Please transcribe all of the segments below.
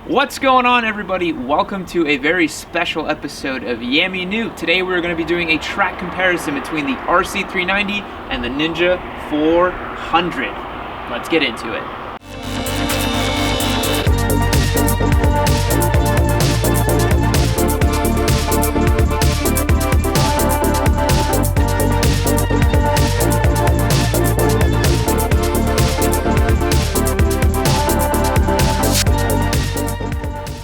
What's going on, everybody? Welcome to a very special episode of Yammie Noob. Today we're going to be doing a track comparison between the RC390 and the Ninja 400. Let's get into it.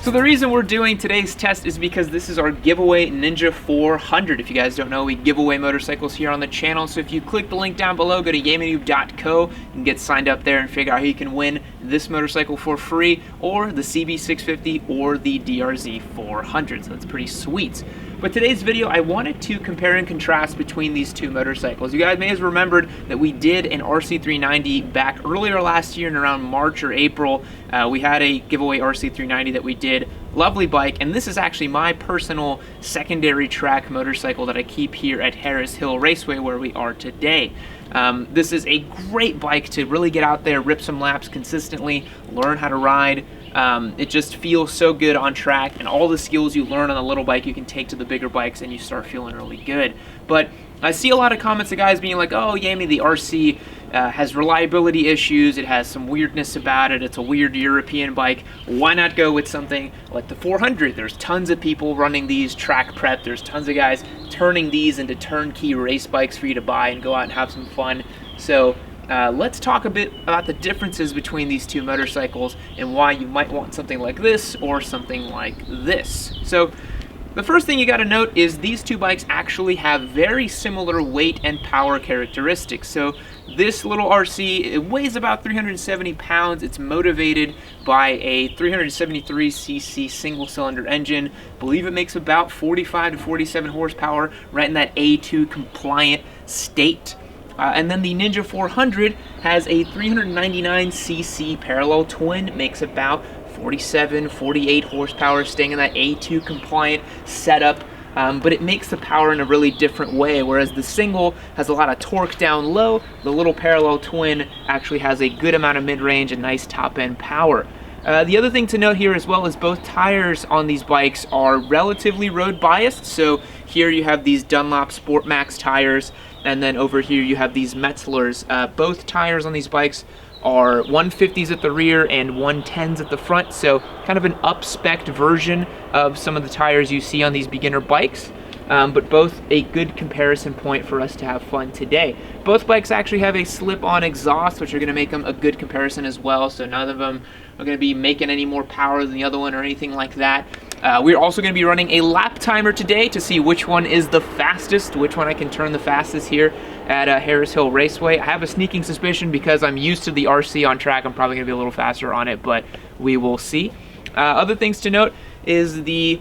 So the reason we're doing today's test is because this is our giveaway Ninja 400. If you guys don't know, we give away motorcycles here on the channel. So if you click the link down below, go to yammienoob.co and get signed up there and figure out how you can win this motorcycle for free, or the CB650 or the DRZ 400. So that's pretty sweet. But today's video, I wanted to compare and contrast between these two motorcycles. You guys may have remembered that we did an RC390 back earlier last year in around March or April. We had a giveaway RC390 that we did. Lovely bike, and this is actually my personal secondary track motorcycle that I keep here at Harris Hill Raceway where we are today. This is a great bike to really get out there, rip some laps consistently, learn how to ride. It just feels so good on track, and all the skills you learn on a little bike you can take to the bigger bikes and you start feeling really good. But I see a lot of comments of guys being like, oh, Yammie, the RC has reliability issues, it has some weirdness about it, it's a weird European bike. Why not go with something like the 400? There's tons of people running these track prep, there's tons of guys turning these into turnkey race bikes for you to buy and go out and have some fun. So let's talk a bit about the differences between these two motorcycles and why you might want something like this or something like this. So the first thing you got to note is these two bikes actually have very similar weight and power characteristics. So this little RC, it weighs about 370 pounds. It's motivated by a 373cc single-cylinder engine. I believe it makes about 45 to 47 horsepower, right in that A2 compliant state. And then the Ninja 400 has a 399cc parallel twin, makes about 47, 48 horsepower, staying in that A2 compliant setup, but it makes the power in a really different way. Whereas the single has a lot of torque down low, the little parallel twin actually has a good amount of mid-range and nice top-end power. The other thing to note here as well is both tires on these bikes are relatively road biased. So here you have these Dunlop Sport Max tires, and then over here you have these Metzlers. Both tires on these bikes are 150s at the rear and 110s at the front, so kind of an up-spec'd version of some of the tires you see on these beginner bikes, but both a good comparison point for us to have fun today. Both bikes actually have a slip-on exhaust, which are going to make them a good comparison as well, so none of them are going to be making any more power than the other one or anything like that. We're also going to be running a lap timer today to see which one is the fastest, which one I can turn the fastest here at Harris Hill Raceway. I have a sneaking suspicion because I'm used to the RC on track, I'm probably going to be a little faster on it, but we will see. Other things to note is the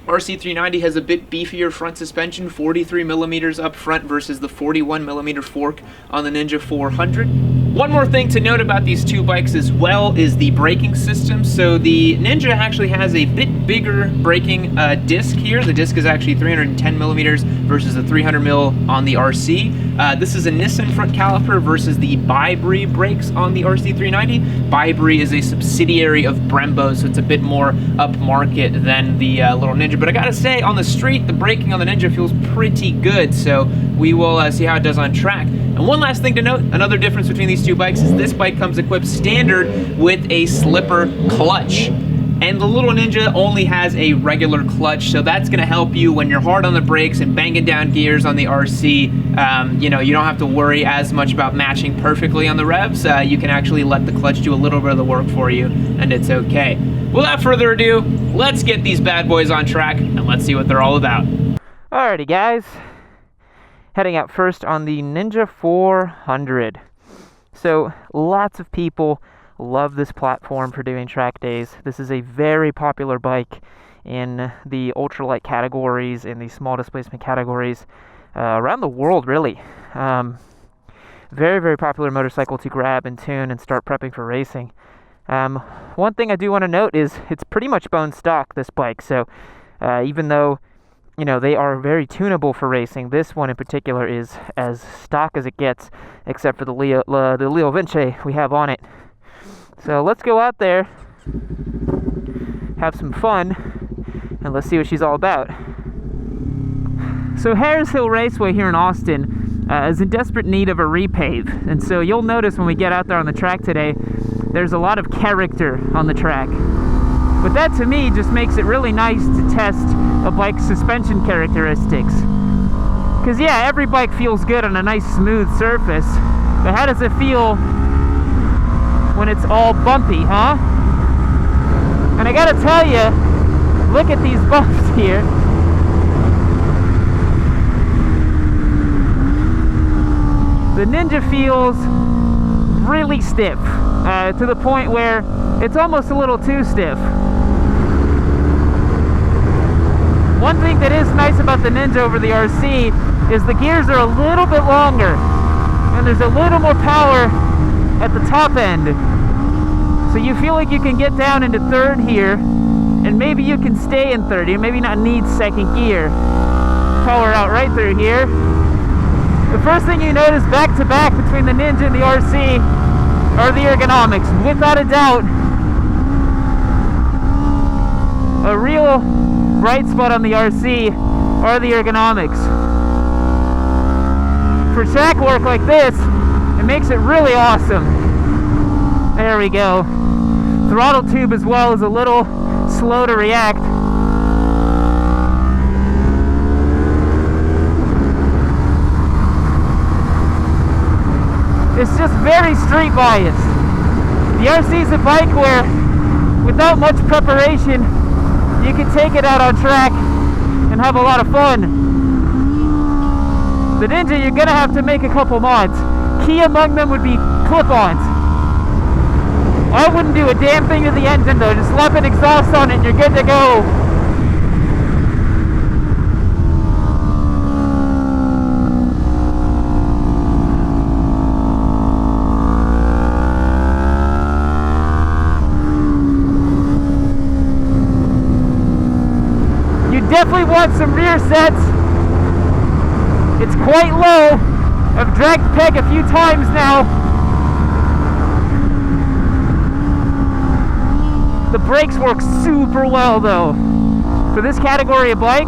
RC390 has a bit beefier front suspension, 43 millimeters up front versus the 41 millimeter fork on the Ninja 400. One more thing to note about these two bikes as well is the braking system. So the Ninja actually has a bit bigger braking disc here. The disc is actually 310 millimeters versus the 300 mil on the RC. This is a Nissan front caliper versus the Bybri brakes on the RC390. Bybri is a subsidiary of Brembo, so it's a bit more upmarket than the little Ninja. But I gotta say, on the street, the braking on the Ninja feels pretty good, so we will see how it does on track. And one last thing to note, another difference between these two bikes is this bike comes equipped standard with a slipper clutch. And the little Ninja only has a regular clutch, so that's gonna help you when you're hard on the brakes and banging down gears on the RC. You know, you don't have to worry as much about matching perfectly on the revs. You can actually let the clutch do a little bit of the work for you, and it's okay. Without further ado, let's get these bad boys on track, and let's see what they're all about. Alrighty guys, heading out first on the Ninja 400. So lots of people love this platform for doing track days. This is a very popular bike in the ultralight categories, in the small displacement categories, around the world really. Very, very popular motorcycle to grab and tune and start prepping for racing. One thing I do want to note is it's pretty much bone stock, this bike, so even though you know, they are very tunable for racing. This one in particular is as stock as it gets, except for the Leo Vinci we have on it. So let's go out there have some fun, and let's see what she's all about. So Harris Hill Raceway here in Austin is in desperate need of a repave, and so you'll notice when we get out there on the track today, there's a lot of character on the track. But that to me just makes it really nice to test a bike's suspension characteristics. Because yeah, every bike feels good on a nice smooth surface, but how does it feel when it's all bumpy, huh? And I gotta tell you, look at these bumps here. The Ninja feels really stiff, to the point where it's almost a little too stiff. One thing that is nice about the Ninja over the RC is the gears are a little bit longer, and there's a little more power at the top end. So you feel like you can get down into third here, and maybe you can stay in third. You maybe not need second gear. Power out right through here. The first thing you notice back to back between the Ninja and the RC are the ergonomics. Without a doubt, a real bright spot on the RC are the ergonomics. For track work like this, it makes it really awesome. There we go. Throttle tube as well is a little slow to react. It's just very street biased. The RC is a bike where, without much preparation, you can take it out on track and have a lot of fun. The Ninja, you're gonna have to make a couple mods. Key among them would be clip-ons. I wouldn't do a damn thing to the engine though. Just slap an exhaust on it and you're good to go. Definitely want some rear sets. It's quite low. I've dragged the peg a few times now. The brakes work super well though for this category of bike.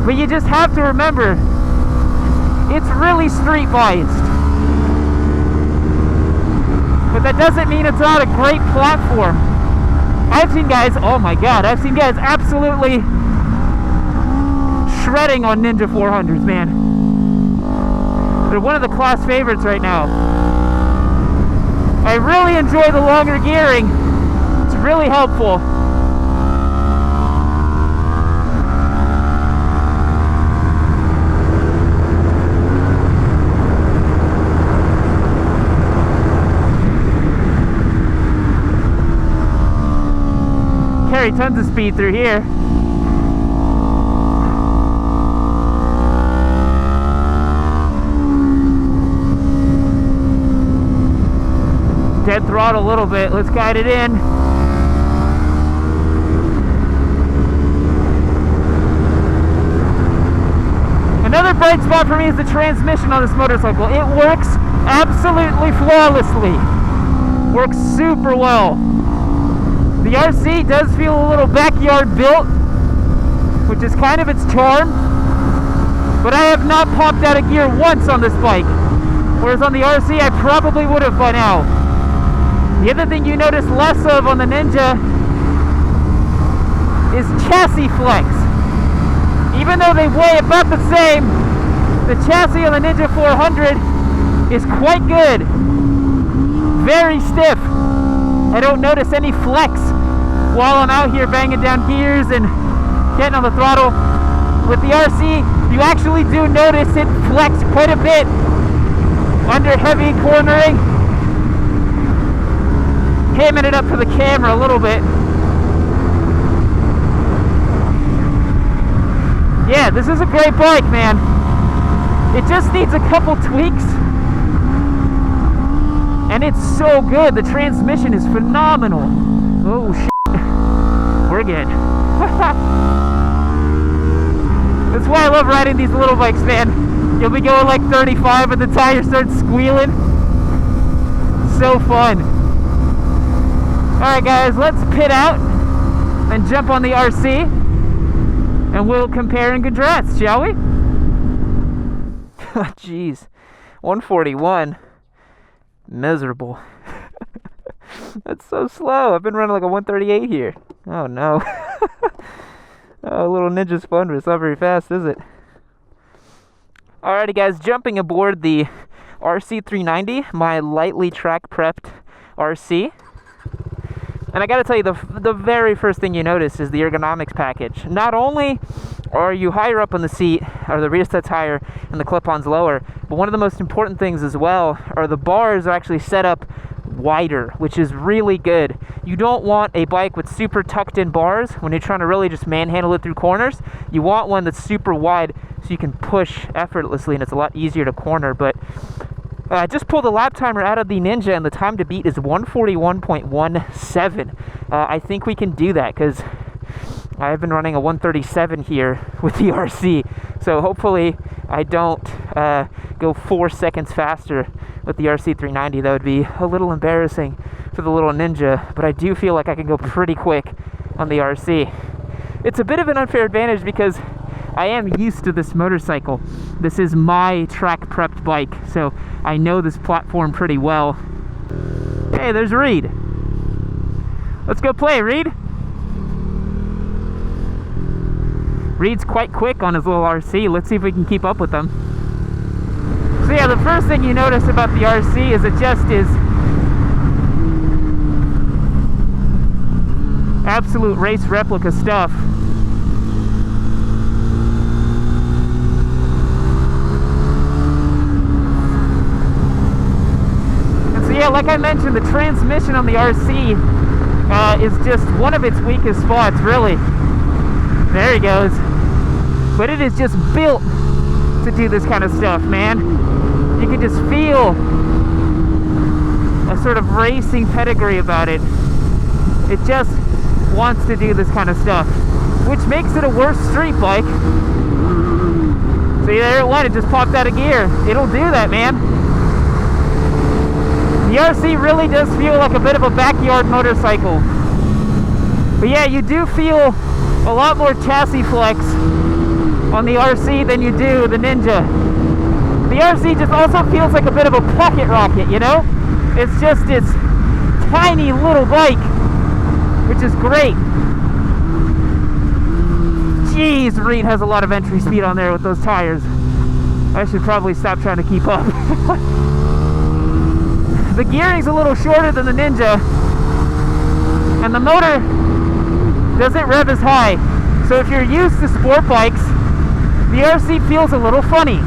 But you just have to remember, it's really street biased. But that doesn't mean it's not a great platform. I've seen guys, oh my god, I've seen guys absolutely shredding on Ninja 400s, man. They're one of the class favorites right now. I really enjoy the longer gearing. It's really helpful. Carry tons of speed through here. Dead throttle a little bit. Let's guide it in. Another bright spot for me is the transmission on this motorcycle. It works absolutely flawlessly. Works super well. The RC does feel a little backyard built, which is kind of its charm. But I have not popped out of gear once on this bike. Whereas on the RC, I probably would have by now. The other thing you notice less of on the Ninja is chassis flex. Even though they weigh about the same, the chassis on the Ninja 400 is quite good. Very stiff. I don't notice any flex while I'm out here banging down gears and getting on the throttle. With the RC, you actually do notice it flex quite a bit under heavy cornering. Hamming it up for the camera a little bit. Yeah, this is a great bike, man. It just needs a couple tweaks. And it's so good. The transmission is phenomenal. Oh, shit. We're good. That's why I love riding these little bikes, man. You'll be going like 35 and the tires start squealing. So fun. Alright guys, let's pit out and jump on the RC, and we'll compare and contrast, shall we? Jeez, 141. Miserable. That's so slow. I've been running like a 138 here. Oh no. Oh, little Ninja's fun, but it's not very fast, is it? Alrighty guys, jumping aboard the RC390, my lightly track prepped RC. And I gotta tell you, the very first thing you notice is the ergonomics package. Not only are you higher up on the seat, or the rear set's higher and the clip-on's lower, but one of the most important things as well are the bars are actually set up wider, which is really good. You don't want a bike with super tucked in bars when you're trying to really just manhandle it through corners. You want one that's super wide so you can push effortlessly and it's a lot easier to corner. But I just pulled the lap timer out of the Ninja and the time to beat is 141.17. I think we can do that because I've been running a 137 here with the RC. So hopefully I don't go 4 seconds faster with the RC390. That would be a little embarrassing for the little Ninja, but I do feel like I can go pretty quick on the RC. It's a bit of an unfair advantage because I am used to this motorcycle. This is my track prepped bike, so I know this platform pretty well. Hey, there's Reed. Let's go play, Reed. Reed's quite quick on his little RC. Let's see if we can keep up with him. So yeah, the first thing you notice about the RC is it just is absolute race replica stuff. And so yeah, like I mentioned, the transmission on the RC is just one of its weakest spots, really. There he goes. But it is just built to do this kind of stuff, man. You can just feel a sort of racing pedigree about it. It just wants to do this kind of stuff, which makes it a worse street bike. See, there it went. It just popped out of gear. It'll do that, man. The RC really does feel like a bit of a backyard motorcycle. But yeah, you do feel a lot more chassis flex on the RC than you do the Ninja. The RC just also feels like a bit of a pocket rocket, you know? It's just its tiny little bike, which is great. Jeez, Reed has a lot of entry speed on there with those tires. I should probably stop trying to keep up. The gearing's a little shorter than the Ninja, and the motor doesn't rev as high. So if you're used to sport bikes, the RC feels a little funny.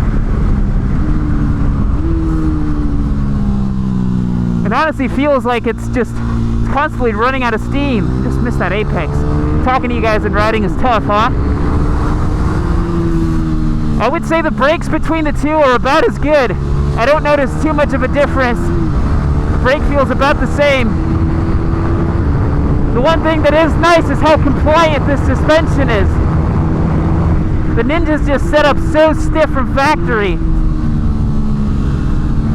It honestly feels like it's just constantly running out of steam. Just missed that apex. Talking to you guys and riding is tough, huh? I would say the brakes between the two are about as good. I don't notice too much of a difference. The brake feels about the same. The one thing that is nice is how compliant this suspension is. The Ninja's just set up so stiff from factory.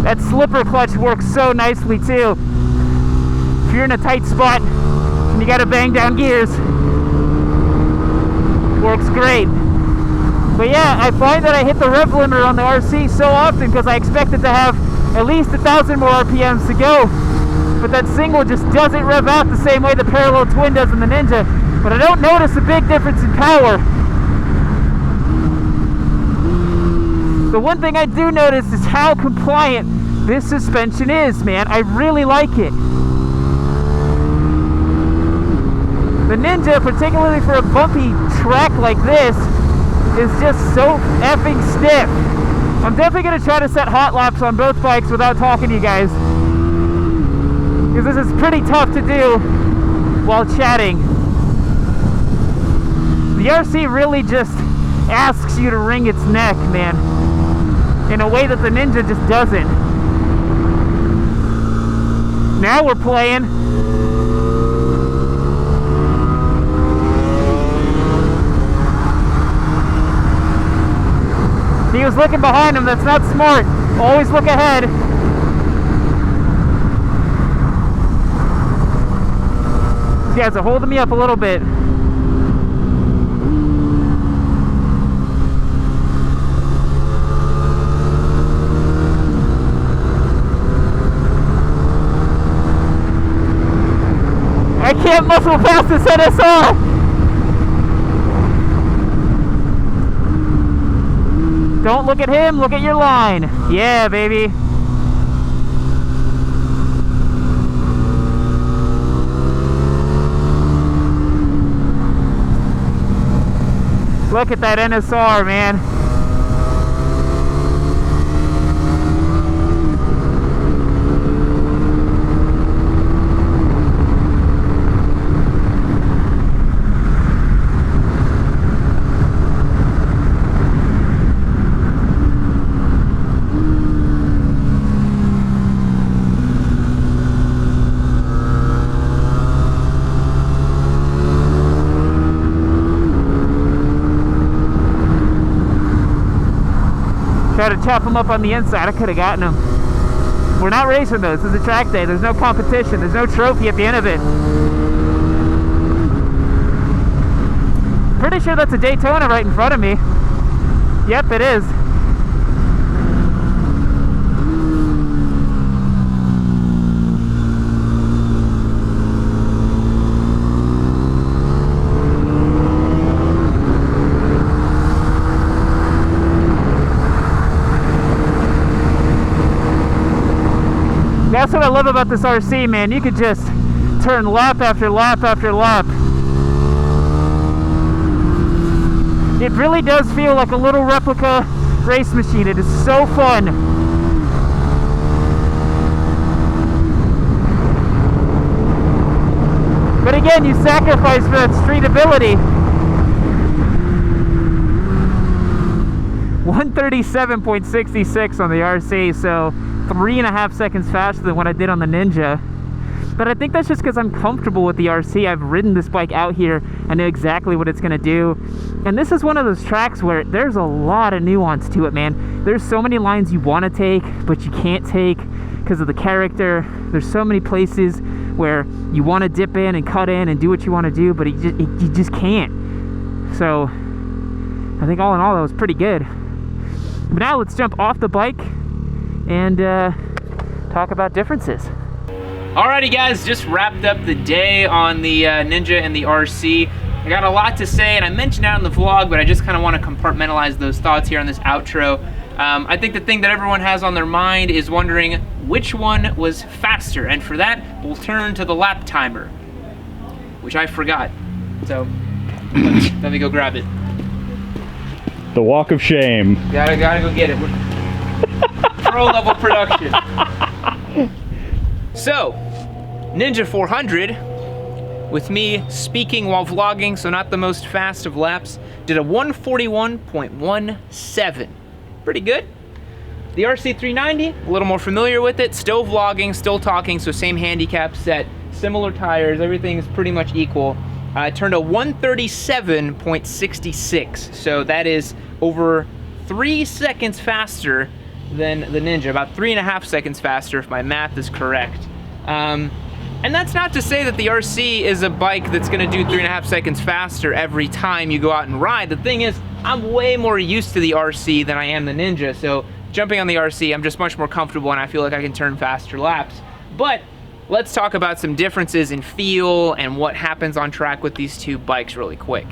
That slipper clutch works so nicely too. If you're in a tight spot and you gotta bang down gears, works great. But yeah, I find that I hit the rev limiter on the RC so often because I expect it to have at least 1,000 more RPMs to go. But that single just doesn't rev out the same way the parallel twin does in the Ninja. But I don't notice a big difference in power. The one thing I do notice is how compliant this suspension is, man. I really like it. The Ninja, particularly for a bumpy track like this, is just so effing stiff. I'm definitely going to try to set hot laps on both bikes without talking to you guys, because this is pretty tough to do while chatting. The RC really just asks you to wring its neck, man, in a way that the Ninja just doesn't. Now we're playing. He was looking behind him. That's not smart. Always look ahead. These guys are holding me up a little bit. I can't muscle past this NSR. Don't look at him, look at your line. Yeah, baby. Look at that NSR, man. Try to chop him up on the inside. I could have gotten him. We're not racing though. This is a track day. There's no competition. There's no trophy at the end of it. Pretty sure that's a Daytona right in front of me. Yep, it is. That's what I love about this RC, man. You could just turn lap after lap after lap. It really does feel like a little replica race machine. It is so fun. But again, you sacrifice for that street ability. 137.66 on the RC, so 3.5 seconds faster than what I did on the Ninja. But I think that's just because I'm comfortable with the RC. I've ridden this bike out here. I know exactly what it's gonna do. And this is one of those tracks where there's a lot of nuance to it, man. There's so many lines you wanna take, but you can't take because of the character. There's so many places where you wanna dip in and cut in and do what you wanna do, but you just can't. So I think all in all, that was pretty good. But now let's jump off the bike and talk about differences. Alrighty guys, just wrapped up the day on the Ninja and the RC. I got a lot to say, and I mentioned that in the vlog, but I just kind of want to compartmentalize those thoughts here on this outro. I think the thing that everyone has on their mind is wondering which one was faster, and for that, we'll turn to the lap timer, which I forgot. So, let me go grab it. The walk of shame. Gotta go get it. Pro level production. So, Ninja 400, with me speaking while vlogging, so not the most fast of laps, did a 141.17. Pretty good. The RC390, a little more familiar with it, still vlogging, still talking, so same handicap set, similar tires, everything is pretty much equal. I turned a 137.66, so that is over 3 seconds faster than the Ninja, about 3.5 seconds faster if my math is correct. And that's not to say that the RC is a bike that's gonna do 3.5 seconds faster every time you go out and ride. The thing is, I'm way more used to the RC than I am the Ninja, so jumping on the RC, I'm just much more comfortable and I feel like I can turn faster laps. But let's talk about some differences in feel and what happens on track with these two bikes really quick.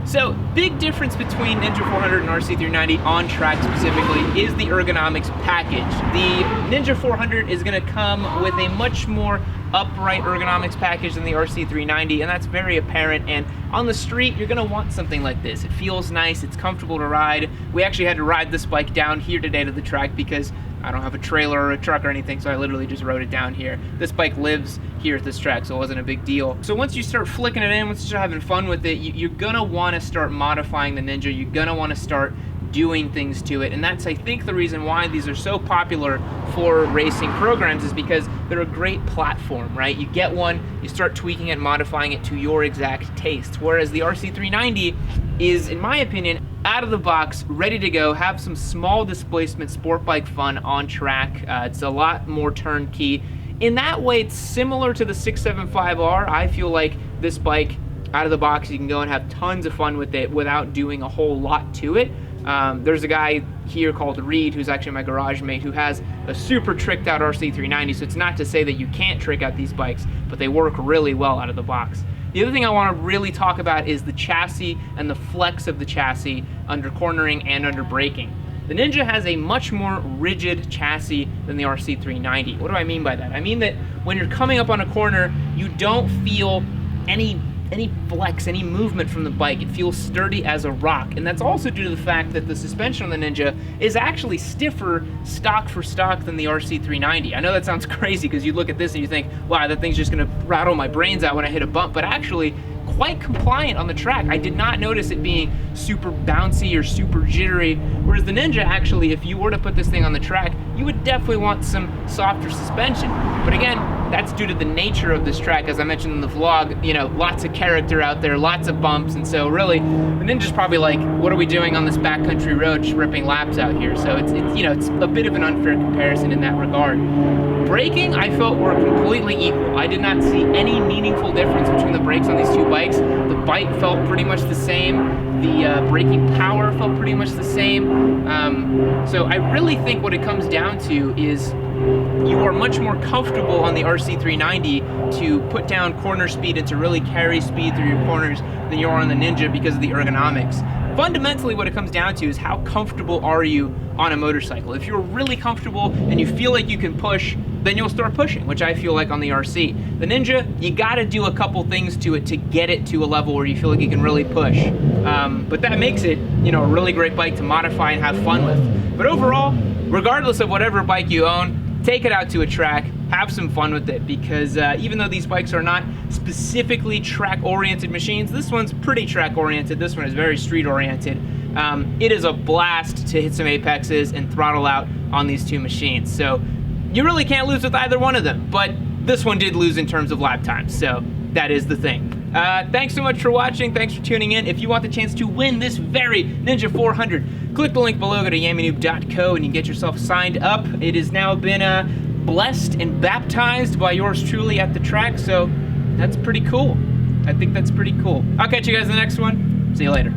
So, big difference between Ninja 400 and RC390 on track specifically is the ergonomics package. The Ninja 400 is gonna come with a much more upright ergonomics package than the RC390, and that's very apparent. And on the street, you're gonna want something like this. It feels nice, it's comfortable to ride. We actually had to ride this bike down here today to the track because I don't have a trailer or a truck or anything, so I literally just rode it down here. This bike lives here at this track, so it wasn't a big deal. So once you start flicking it in, once you start having fun with it, you're gonna wanna start modifying the Ninja, you're gonna wanna start doing things to it, and that's, I think, the reason why these are so popular for racing programs is because they're a great platform, right? You get one, you start tweaking it, modifying it to your exact taste, whereas the RC390 is, in my opinion, out of the box, ready to go, have some small displacement sport bike fun on track. It's a lot more turnkey. In that way, it's similar to the 675R. I feel like this bike, out of the box, you can go and have tons of fun with it without doing a whole lot to it. There's a guy here called Reed, who's actually my garage mate, who has a super tricked out RC390. So it's not to say that you can't trick out these bikes, but they work really well out of the box. The other thing I want to really talk about is the chassis and the flex of the chassis under cornering and under braking. The Ninja has a much more rigid chassis than the RC390. What do I mean by that? I mean that when you're coming up on a corner, you don't feel any flex, any movement from the bike. It feels sturdy as a rock. And that's also due to the fact that the suspension on the Ninja is actually stiffer stock for stock than the RC390. I know that sounds crazy because you look at this and you think, wow, that thing's just gonna rattle my brains out when I hit a bump, but actually quite compliant on the track. I did not notice it being super bouncy or super jittery, whereas the Ninja actually, if you were to put this thing on the track, you would definitely want some softer suspension. But again, that's due to the nature of this track. As I mentioned in the vlog, you know, lots of character out there, lots of bumps, and so really, the Ninja's probably like, what are we doing on this backcountry road just ripping laps out here? So it's you know, it's a bit of an unfair comparison in that regard. Braking, I felt were completely equal. I did not see any meaningful difference between the brakes on these two bikes. The bike felt pretty much the same. The braking power felt pretty much the same. So I really think what it comes down to is you are much more comfortable on the RC390 to put down corner speed and to really carry speed through your corners than you are on the Ninja because of the ergonomics. Fundamentally, what it comes down to is how comfortable are you on a motorcycle. If you're really comfortable and you feel like you can push, then you'll start pushing, which I feel like on the RC. The Ninja, you gotta do a couple things to it to get it to a level where you feel like you can really push. But that makes it, you know, a really great bike to modify and have fun with. But overall, regardless of whatever bike you own, take it out to a track, have some fun with it, because even though these bikes are not specifically track-oriented machines, this one's pretty track-oriented, this one is very street-oriented. It is a blast to hit some apexes and throttle out on these two machines. So you really can't lose with either one of them, but this one did lose in terms of lap time, so that is the thing. Thanks so much for watching, thanks for tuning in. If you want the chance to win this very Ninja 400, click the link below, go to yammie.co and you can get yourself signed up. It has now been blessed and baptized by yours truly at the track, so that's pretty cool. I think that's pretty cool. I'll catch you guys in the next one. See you later.